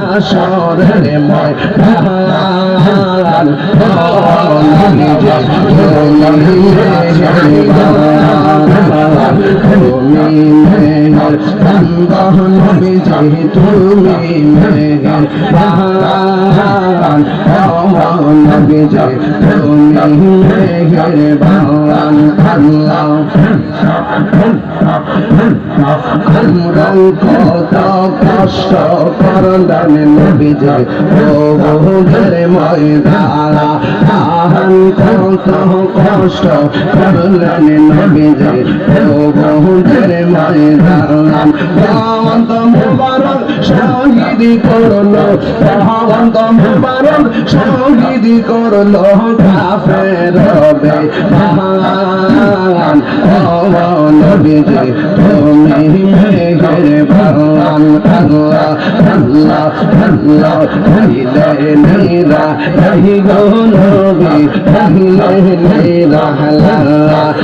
আসরের ময়দান নবী যে তুমি মেহেরবান তুমি মেহেরবান নবী যে তুমি মেহেরবান নবী যে তুমি মেহেরবান আল্লাহ আমরাও কত কষ্ট করলেন নবী যে ওহুদের ময়দান কত কষ্ট করলেন নবী যে ওহুদের ময়দান ভগবন্ত মুবারক শহীদি করলো ভগবন্ত মুবারক শহীদি করলো কাফের বেঈমান নবী যে তুমি মেহেরবান আল্লাহ আল্লাহ আল্লাহ কইলে নেরা রহি গো নবী কইলে নেরা আল্লাহ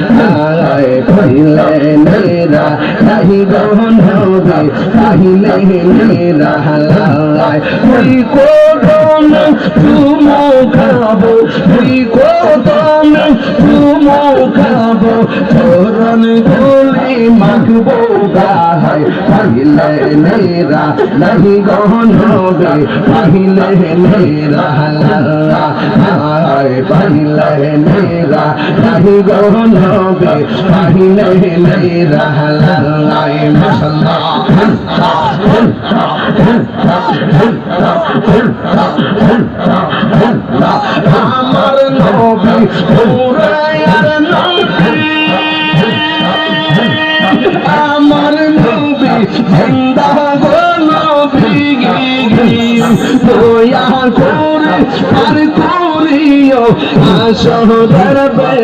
কইলে নেরা রহি গো নবী কইলে নেরা আল্লাহ ওই কোদম চুমু খাবো ওই কোদম চুমু খাবো চরণ গুলি মাখবো গায় পাইলে নেরা রহি গো নবী কইলে নেরা আল্লাহ পাইলে নেরা রহি গো নবী কইলে নেরা আল্লাহ মাশাআল্লাহ আমার নবী পুরায়ার নবী আমার নবী জিন্দা গো নবী দয়া করে আর করিও আসো দরবে